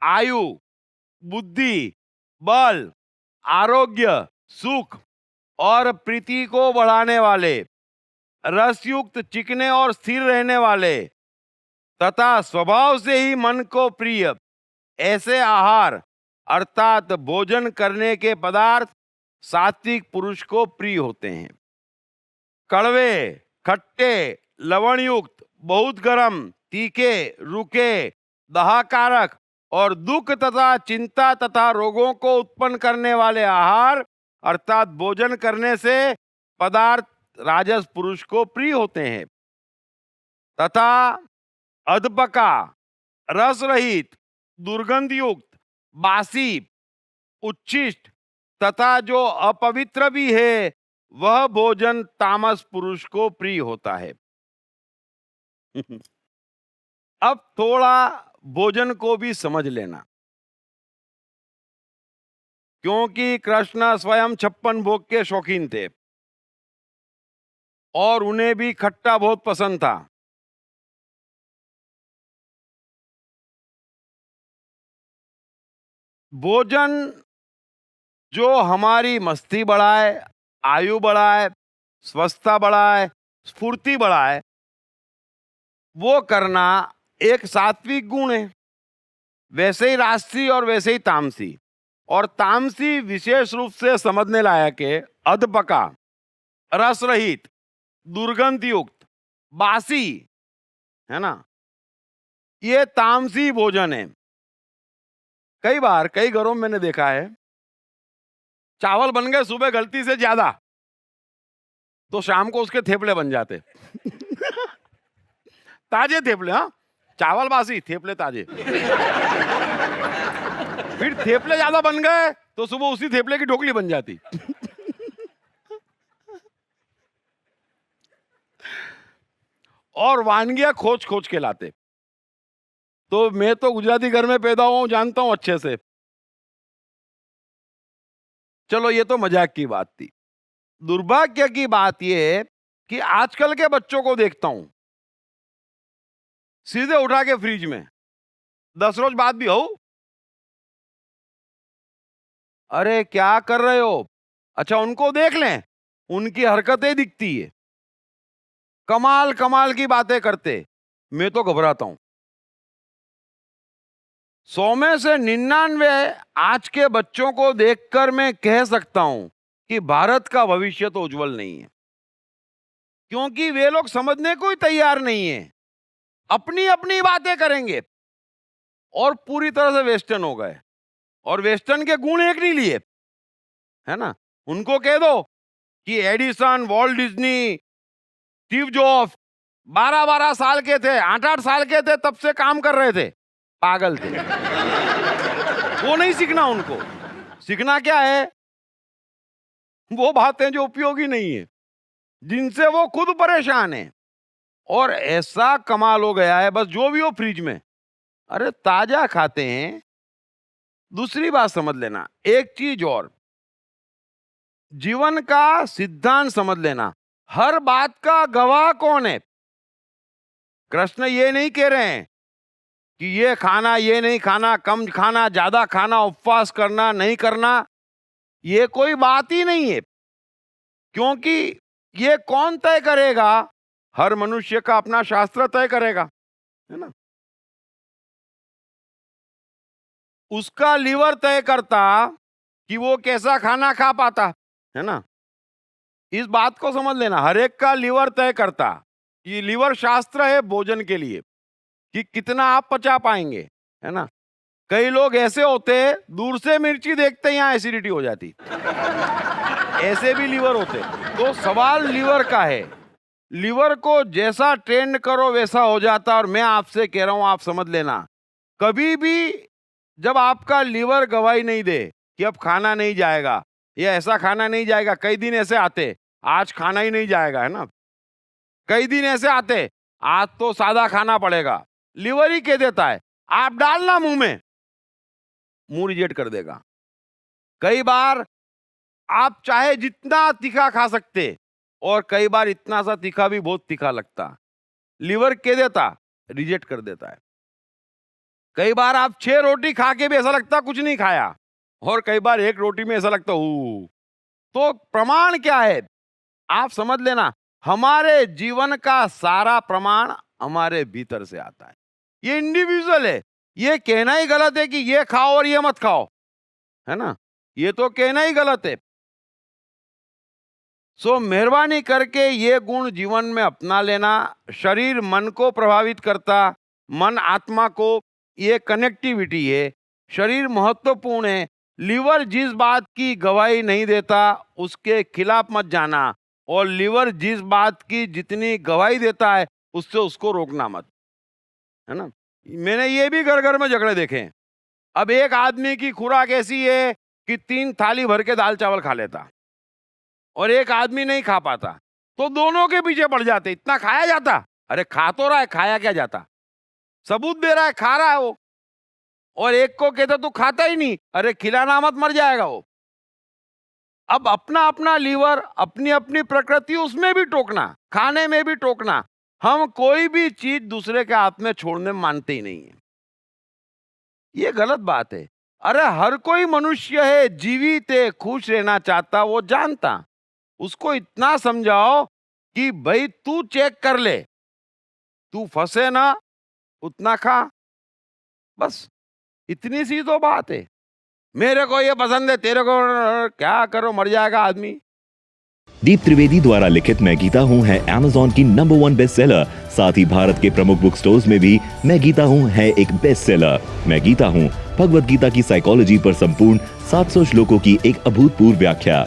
आयु, बुद्धि, बल, आरोग्य, सुख और प्रीति को बढ़ाने वाले, रसयुक्त, चिकने और स्थिर रहने वाले तथा स्वभाव से ही मन को प्रिय ऐसे आहार अर्थात भोजन करने के पदार्थ सात्विक पुरुष को प्रिय होते हैं। कड़वे, खट्टे, लवणयुक्त, बहुत गर्म, तीखे, रूखे, दहाकारक और दुख तथा चिंता तथा रोगों को उत्पन्न करने वाले आहार अर्थात भोजन करने से पदार्थ राजस पुरुष को प्रिय होते हैं। तथा अधपका, रस रहित, दुर्गंध युक्त, बासी, उच्छिष्ट तथा जो अपवित्र भी है वह भोजन तामस पुरुष को प्रिय होता है। अब थोड़ा भोजन को भी समझ लेना, क्योंकि कृष्ण स्वयं 56 भोग के शौकीन थे और उन्हें भी खट्टा बहुत पसंद था। भोजन जो हमारी मस्ती बढ़ाए, आयु बढ़ाए, स्वस्थता बढ़ाए, स्फूर्ति बढ़ाए, वो करना एक सात्विक गुण है। वैसे ही राजसी और वैसे ही तामसी। और तामसी विशेष रूप से समझने लायक है अधपका, रस रहित, दुर्गंध युक्त, बासी, है ना, ये तामसी भोजन है। कई बार कई घरों में मैंने देखा है, चावल बन गए सुबह गलती से ज्यादा, तो शाम को उसके थेपले बन जाते। ताजे थेपले, हाँ, चावल बासी, थेपले ताजे। फिर थेपले ज्यादा बन गए तो सुबह उसी थेपले की ढोकली बन जाती। और वानगियां खोज खोज के लाते। तो मैं तो गुजराती घर में पैदा हुआ हूं, जानता हूं अच्छे से। चलो ये तो मजाक की बात थी। दुर्भाग्य की बात यह कि आजकल के बच्चों को देखता हूं, सीधे उठा के फ्रिज में 10 रोज बाद भी हो, अरे क्या कर रहे हो? अच्छा उनको देख लें, उनकी हरकतें दिखती है, कमाल कमाल की बातें करते, मैं तो घबराता हूं। 100 में से 99 आज के बच्चों को देखकर मैं कह सकता हूं कि भारत का भविष्य तो उज्जवल नहीं है, क्योंकि वे लोग समझने को ही तैयार नहीं है, अपनी अपनी बातें करेंगे और पूरी तरह से वेस्टर्न हो गए। और वेस्टर्न के गुण एक नहीं लिए, है ना। उनको कह दो कि Edison, Walt Disney, Steve jobs 12-12 साल के थे, 8-8 साल के थे, तब से काम कर रहे थे, पागल थे। वो नहीं सीखना उनको। सीखना क्या है? वो बातें जो उपयोगी नहीं है, जिनसे वो खुद परेशान है। और ऐसा कमाल हो गया है, बस जो भी हो फ्रिज में, अरे ताजा खाते हैं। दूसरी बात समझ लेना, एक चीज और, जीवन का सिद्धांत समझ लेना, हर बात का गवाह कौन है? कृष्ण ये नहीं कह रहे हैं कि ये खाना, ये नहीं खाना, कम खाना, ज्यादा खाना, उपवास करना, नहीं करना, ये कोई बात ही नहीं है। क्योंकि ये कौन तय करेगा? हर मनुष्य का अपना शास्त्र तय करेगा, है ना। उसका लीवर तय करता कि वो कैसा खाना खा पाता, है ना। इस बात को समझ लेना, हर एक का लीवर तय करता। ये लीवर शास्त्र है भोजन के लिए कि कितना आप पचा पाएंगे, है ना। कई लोग ऐसे होते, दूर से मिर्ची देखते ही यहां एसिडिटी हो जाती। ऐसे भी लीवर होते। तो सवाल लीवर का है, लीवर को जैसा ट्रेंड करो वैसा हो जाता। और मैं आपसे कह रहा हूं, आप समझ लेना, कभी भी जब आपका लीवर गवाही नहीं दे कि अब खाना नहीं जाएगा या ऐसा खाना नहीं जाएगा, कई दिन ऐसे आते, आज खाना ही नहीं जाएगा, है ना। कई दिन ऐसे आते, आज तो सादा खाना पड़ेगा, लीवर ही कह देता है आप डालना मुंह में, मुंह रिजेक्ट कर देगा। कई बार आप चाहे जितना तीखा खा सकते, और कई बार इतना सा तीखा भी बहुत तीखा लगता, लीवर कह देता, रिजेक्ट कर देता है। कई बार आप 6 रोटी खा के भी ऐसा लगता कुछ नहीं खाया, और कई बार 1 रोटी में ऐसा लगता तो प्रमाण क्या है? आप समझ लेना, हमारे जीवन का सारा प्रमाण हमारे भीतर से आता है। ये इंडिविजुअल है। ये कहना ही गलत है कि ये खाओ और ये मत खाओ, है ना? ये तो कहना ही गलत है। सो मेहरबानी करके ये गुण जीवन में अपना लेना। शरीर मन को प्रभावित करता, मन आत्मा को, ये कनेक्टिविटी है। शरीर महत्वपूर्ण है। लीवर जिस बात की गवाही नहीं देता उसके खिलाफ मत जाना, और लीवर जिस बात की जितनी गवाही देता है उससे उसको रोकना मत, है ना? मैंने ये भी घर घर में झगड़े देखे हैं। अब एक आदमी की खुराक ऐसी है कि 3 थाली भर के दाल चावल खा लेता, और एक आदमी नहीं खा पाता, तो दोनों के पीछे पड़ जाते। इतना खाया जाता? अरे खा तो रहा है, खाया क्या जाता? सबूत दे रहा है, खा रहा है वो। और एक को कहता तू खाता ही नहीं, अरे खिलाना मत, मर जाएगा वो। अब अपना अपना लीवर, अपनी अपनी प्रकृति, उसमें भी टोकना, खाने में भी टोकना। हम कोई भी चीज दूसरे के हाथ में छोड़ने में मानते ही नहीं है। ये गलत बात है। अरे हर कोई मनुष्य है, जीवित है, खुश रहना चाहता, वो जानता। उसको इतना समझाओ कि भाई तू चेक कर ले, तू फंसे ना, उतना खा, बस इतनी सी तो बात है। मेरे को ये पसंद है, तेरे को क्या करो, मर जाएगा आदमी। दीप त्रिवेदी द्वारा लिखित मैं गीता हूँ है अमेज़न की नंबर 1 बेस्ट सेलर। साथ ही भारत के प्रमुख बुक स्टोर्स में भी मैं गीता हूँ है एक बेस्ट सेलर। मैं गीता हूँ भगवत गीता की साइकोलॉजी पर संपूर्ण 700 श्लोकों की एक अभूतपूर्व व्याख्या।